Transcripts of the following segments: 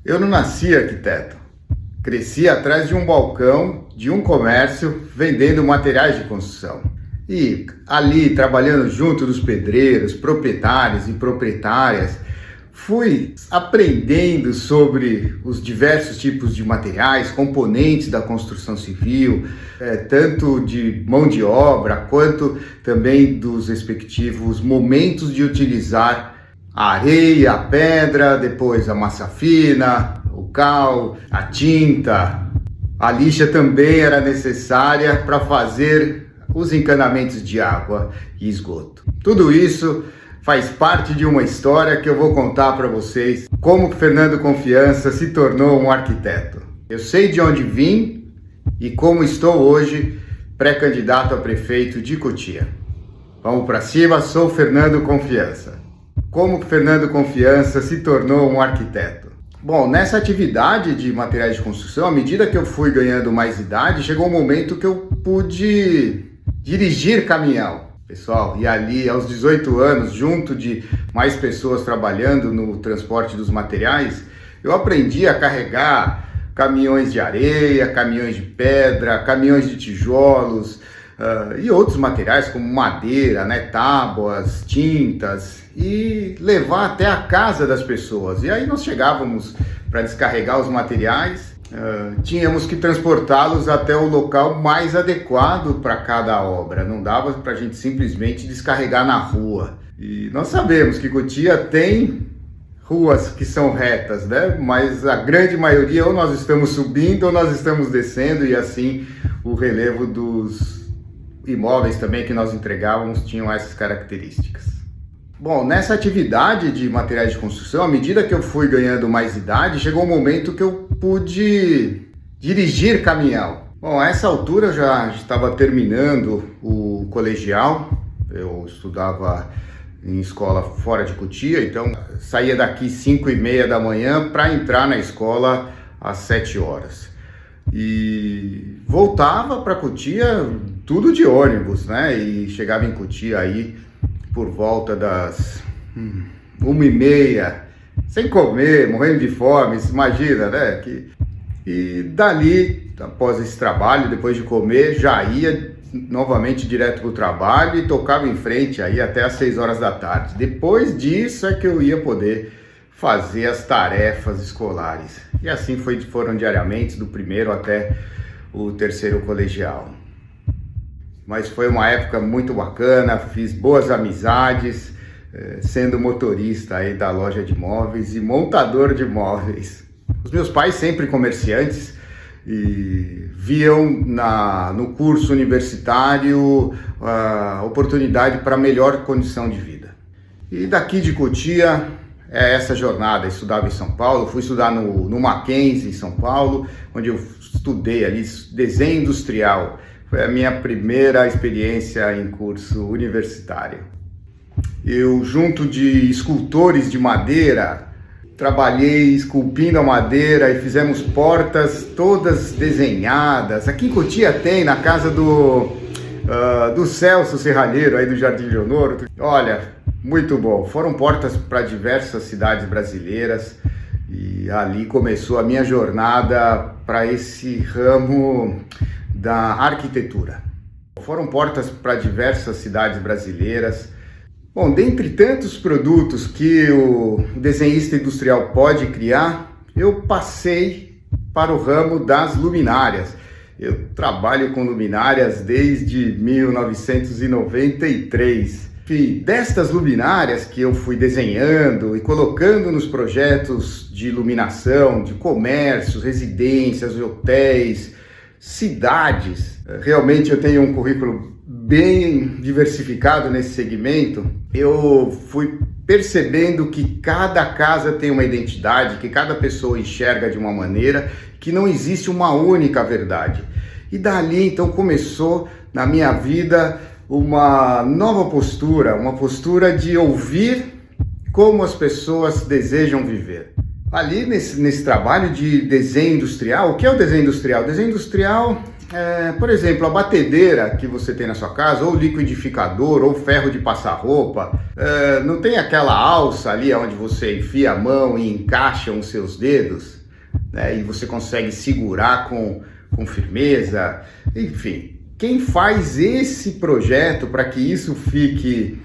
Eu não nasci arquiteto. Cresci atrás de um balcão de um comércio vendendo materiais de construção. E ali, trabalhando junto dos pedreiros, proprietários e proprietárias, fui aprendendo sobre os diversos tipos de materiais, componentes da construção civil, tanto de mão de obra, quanto também dos respectivos momentos de utilizar a areia, a pedra, depois a massa fina, o cal, a tinta. A lixa também era necessária para fazer os encanamentos de água e esgoto. Tudo isso faz parte de uma história que eu vou contar para vocês, como Fernando Confiança se tornou um arquiteto. Eu sei de onde vim e como estou hoje, pré-candidato a prefeito de Cotia. Vamos para cima, sou Fernando Confiança. Como Fernando Confiança se tornou um arquiteto? Bom, nessa atividade de materiais de construção, à medida que eu fui ganhando mais idade, chegou um momento que eu pude dirigir caminhão. Pessoal, e ali aos 18 anos, junto de mais pessoas trabalhando no transporte dos materiais, eu aprendi a carregar caminhões de areia, caminhões de pedra, caminhões de tijolos e outros materiais como madeira, tábuas, tintas, e levar até a casa das pessoas. E aí nós chegávamos para descarregar os materiais, tínhamos que transportá-los até o local mais adequado para cada obra. Não dava para a gente simplesmente descarregar na rua. E nós sabemos que Cotia tem ruas que são retas, mas a grande maioria ou nós estamos subindo ou nós estamos descendo, e assim o relevo dos imóveis também que nós entregávamos tinham essas características. Bom, nessa atividade de materiais de construção, à medida que eu fui ganhando mais idade, chegou um momento que eu pude dirigir caminhão. Bom, a essa altura eu já estava terminando o colegial, eu estudava em escola fora de Cotia, então saía daqui 5h30 da manhã para entrar na escola às 7 horas. E voltava para Cotia tudo de ônibus, e chegava em Cotia aí por volta das 1h30, sem comer, morrendo de fome, imagina, E dali, após esse trabalho, depois de comer, já ia novamente direto para o trabalho e tocava em frente aí até às 6 horas da tarde. Depois disso é que eu ia poder fazer as tarefas escolares. E assim foram diariamente, do primeiro até o terceiro colegial. Mas foi uma época muito bacana, fiz boas amizades, sendo motorista aí da loja de móveis e montador de móveis. Os meus pais, sempre comerciantes, e viam no curso universitário a oportunidade para melhor condição de vida. E daqui de Cotia, essa jornada, estudava em São Paulo, fui estudar no Mackenzie, em São Paulo, onde eu estudei ali desenho industrial. Foi a minha primeira experiência em curso universitário. Eu, junto de escultores de madeira, trabalhei esculpindo a madeira e fizemos portas todas desenhadas. Aqui em Cotia tem, na casa do Celso Serralheiro, aí do Jardim Leonoro. Olha, muito bom. Foram portas para diversas cidades brasileiras e ali começou a minha jornada para esse ramo da arquitetura. Foram portas para diversas cidades brasileiras. Bom, dentre tantos produtos que o desenhista industrial pode criar, eu passei para o ramo das luminárias. Eu trabalho com luminárias desde 1993. E destas luminárias que eu fui desenhando e colocando nos projetos de iluminação, de comércios, residências, hotéis, cidades, realmente eu tenho um currículo bem diversificado nesse segmento. Eu fui percebendo que cada casa tem uma identidade, que cada pessoa enxerga de uma maneira, que não existe uma única verdade. E dali então começou na minha vida uma nova postura, uma postura de ouvir como as pessoas desejam viver. Ali nesse trabalho de desenho industrial, o que é o desenho industrial? O desenho industrial por exemplo, a batedeira que você tem na sua casa, ou liquidificador, ou ferro de passar roupa, não tem aquela alça ali onde você enfia a mão e encaixa os seus dedos? né? E você consegue segurar com firmeza. Enfim, quem faz esse projeto para que isso fique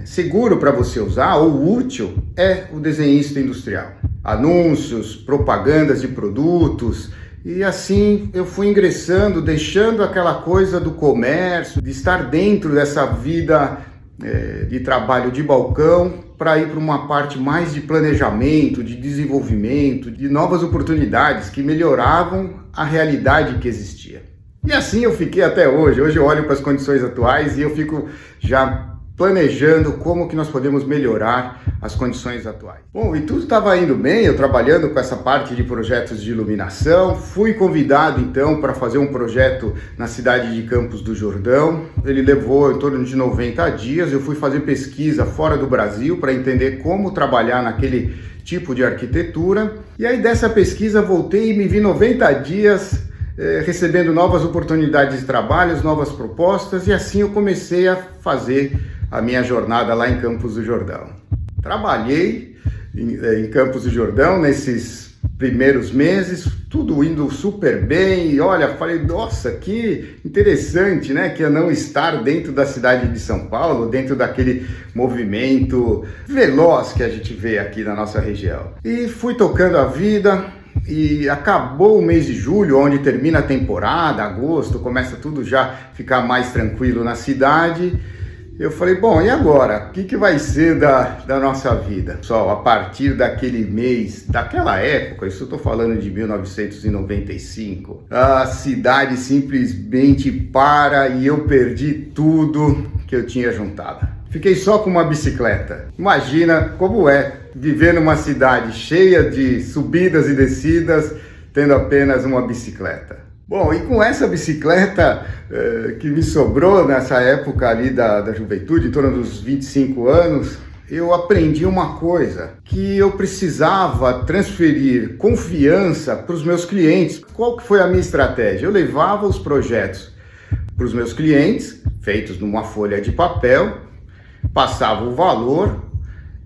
seguro para você usar ou útil é o desenhista industrial. Anúncios, propagandas de produtos, e assim eu fui ingressando, deixando aquela coisa do comércio, de estar dentro dessa vida de trabalho de balcão, para ir para uma parte mais de planejamento, de desenvolvimento, de novas oportunidades que melhoravam a realidade que existia. E assim eu fiquei até hoje. Hoje eu olho para as condições atuais e eu fico já planejando como que nós podemos melhorar as condições atuais. Bom, e tudo estava indo bem, eu trabalhando com essa parte de projetos de iluminação. Fui convidado então para fazer um projeto na cidade de Campos do Jordão. Ele levou em torno de 90 dias. Eu fui fazer pesquisa fora do Brasil para entender como trabalhar naquele tipo de arquitetura. E aí dessa pesquisa voltei e me vi 90 dias recebendo novas oportunidades de trabalho, novas propostas, e assim eu comecei a fazer a minha jornada lá em Campos do Jordão. Trabalhei em Campos do Jordão nesses primeiros meses, tudo indo super bem, e olha, falei, nossa, que interessante, né, que eu não estar dentro da cidade de São Paulo, dentro daquele movimento veloz que a gente vê aqui na nossa região. E fui tocando a vida, e acabou o mês de julho, onde termina a temporada, agosto, começa tudo já a ficar mais tranquilo na cidade. Eu falei, bom, e agora? O que vai ser da nossa vida? Pessoal, a partir daquele mês, daquela época, isso eu estou falando de 1995, a cidade simplesmente para e eu perdi tudo que eu tinha juntado. Fiquei só com uma bicicleta. Imagina como é viver numa cidade cheia de subidas e descidas, tendo apenas uma bicicleta. Bom, e com essa bicicleta que me sobrou nessa época ali da juventude, em torno dos 25 anos, eu aprendi uma coisa, que eu precisava transferir confiança para os meus clientes. Qual que foi a minha estratégia? Eu levava os projetos para os meus clientes, feitos numa folha de papel, passava o valor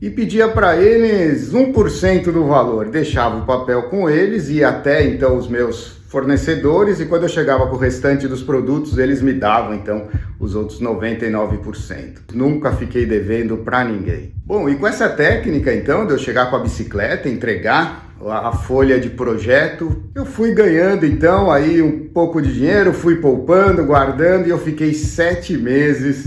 e pedia para eles 1% do valor. Deixava o papel com eles e até então os meus fornecedores, e quando eu chegava com o restante dos produtos, eles me davam então os outros 99%. Nunca fiquei devendo para ninguém. Bom, e com essa técnica então de eu chegar com a bicicleta, entregar a folha de projeto, eu fui ganhando então aí um pouco de dinheiro, fui poupando, guardando, e eu fiquei 7 meses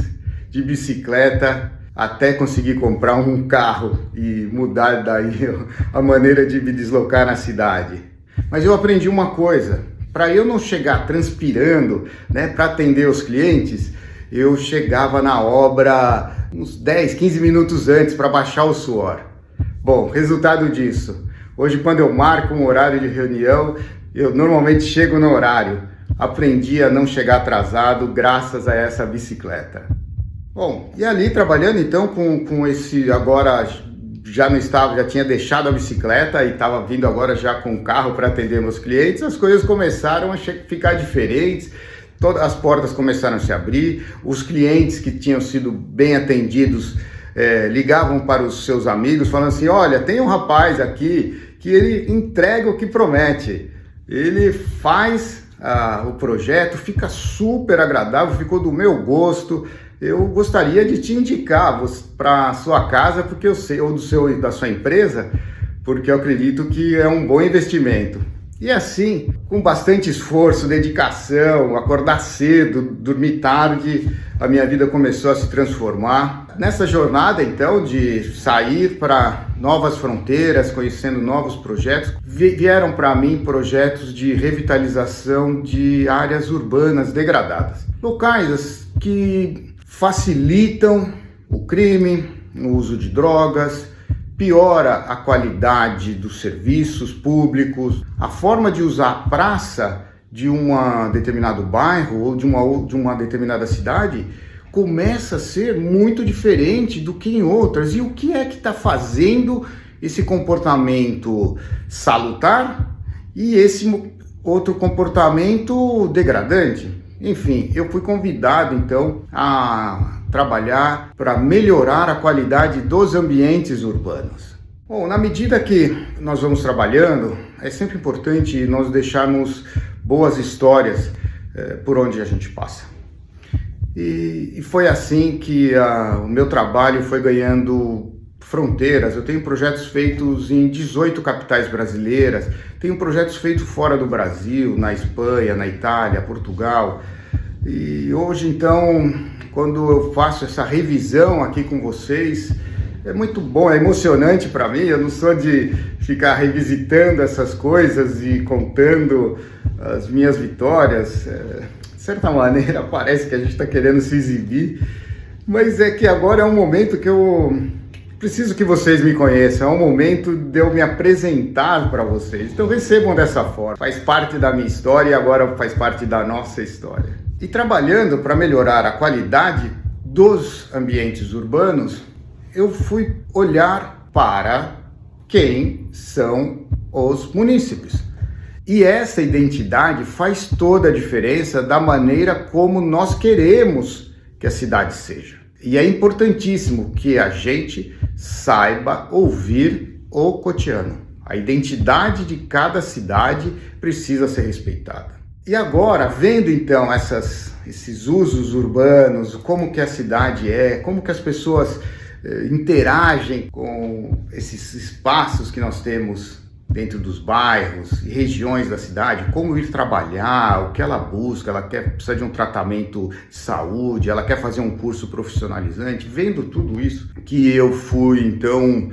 de bicicleta até conseguir comprar um carro e mudar daí a maneira de me deslocar na cidade. Mas eu aprendi uma coisa, para eu não chegar transpirando, né, para atender os clientes, eu chegava na obra uns 10, 15 minutos antes para baixar o suor. Bom, resultado disso, hoje quando eu marco um horário de reunião, eu normalmente chego no horário. Aprendi a não chegar atrasado graças a essa bicicleta. Bom, e ali trabalhando então com esse, agora já não estava, já tinha deixado a bicicleta e estava vindo agora já com o carro para atender meus clientes, as coisas começaram a ficar diferentes, todas as portas começaram a se abrir, os clientes que tinham sido bem atendidos ligavam para os seus amigos falando assim, olha, tem um rapaz aqui que ele entrega o que promete, ele faz o projeto, fica super agradável, ficou do meu gosto, eu gostaria de te indicar para a sua casa, porque eu sei, ou da sua empresa, porque eu acredito que é um bom investimento. E assim, com bastante esforço, dedicação, acordar cedo, dormir tarde, a minha vida começou a se transformar. Nessa jornada, então, de sair para novas fronteiras, conhecendo novos projetos, vieram para mim projetos de revitalização de áreas urbanas degradadas. Locais que facilitam o crime, o uso de drogas, piora a qualidade dos serviços públicos, a forma de usar a praça de um determinado bairro ou de uma determinada cidade começa a ser muito diferente do que em outras. E o que é que está fazendo esse comportamento salutar e esse outro comportamento degradante? Enfim, eu fui convidado então a trabalhar para melhorar a qualidade dos ambientes urbanos. Bom, na medida que nós vamos trabalhando, é sempre importante nós deixarmos boas histórias por onde a gente passa. E foi assim que o meu trabalho foi ganhando fronteiras. Eu tenho projetos feitos em 18 capitais brasileiras, tenho projetos feitos fora do Brasil, na Espanha, na Itália, Portugal. E hoje, então, quando eu faço essa revisão aqui com vocês, é muito bom, é emocionante para mim. Eu não sou de ficar revisitando essas coisas e contando as minhas vitórias. De certa maneira, parece que a gente está querendo se exibir, mas é que agora é um momento que eu preciso que vocês me conheçam, é um momento de eu me apresentar para vocês. Então recebam dessa forma, faz parte da minha história e agora faz parte da nossa história. E trabalhando para melhorar a qualidade dos ambientes urbanos, eu fui olhar para quem são os munícipes. E essa identidade faz toda a diferença da maneira como nós queremos que a cidade seja. E é importantíssimo que a gente saiba ouvir o cotidiano. A identidade de cada cidade precisa ser respeitada. E agora, vendo então esses usos urbanos, como que a cidade é, como que as pessoas interagem com esses espaços que nós temos dentro dos bairros e regiões da cidade, como ir trabalhar, o que ela busca, ela precisa de um tratamento de saúde, ela quer fazer um curso profissionalizante, vendo tudo isso, que eu fui então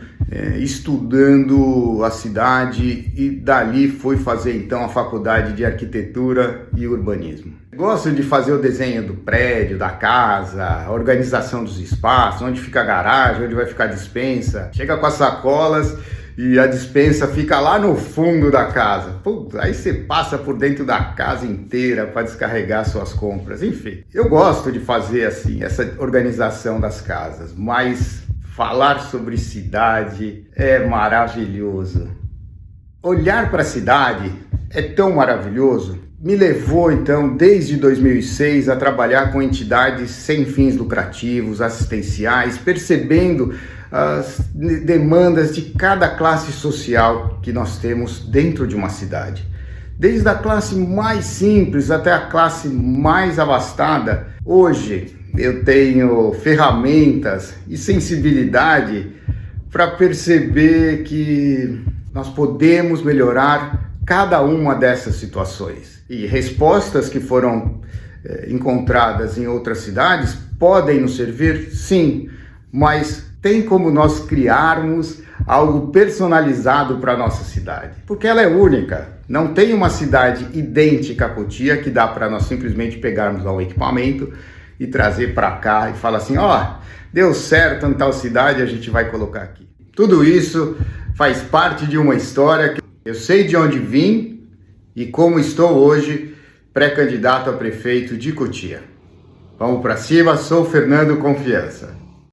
estudando a cidade e dali fui fazer então a faculdade de arquitetura e urbanismo. Gosto de fazer o desenho do prédio, da casa, a organização dos espaços, onde fica a garagem, onde vai ficar a despensa. Chega com as sacolas e a despensa fica lá no fundo da casa. Putz, aí você passa por dentro da casa inteira para descarregar suas compras. Enfim, eu gosto de fazer assim essa organização das casas, mas falar sobre cidade é maravilhoso. Olhar para a cidade é tão maravilhoso. Me levou, então, desde 2006 a trabalhar com entidades sem fins lucrativos, assistenciais, percebendo as demandas de cada classe social que nós temos dentro de uma cidade. Desde a classe mais simples até a classe mais abastada, hoje eu tenho ferramentas e sensibilidade para perceber que nós podemos melhorar cada uma dessas situações. E respostas que foram encontradas em outras cidades podem nos servir? Sim, mas tem como nós criarmos algo personalizado para a nossa cidade. Porque ela é única. Não tem uma cidade idêntica à Cotia que dá para nós simplesmente pegarmos um equipamento e trazer para cá e falar assim, deu certo em tal cidade, a gente vai colocar aqui. Tudo isso faz parte de uma história que eu sei de onde vim e como estou hoje, pré-candidato a prefeito de Cotia. Vamos para cima, sou Fernando Confiança.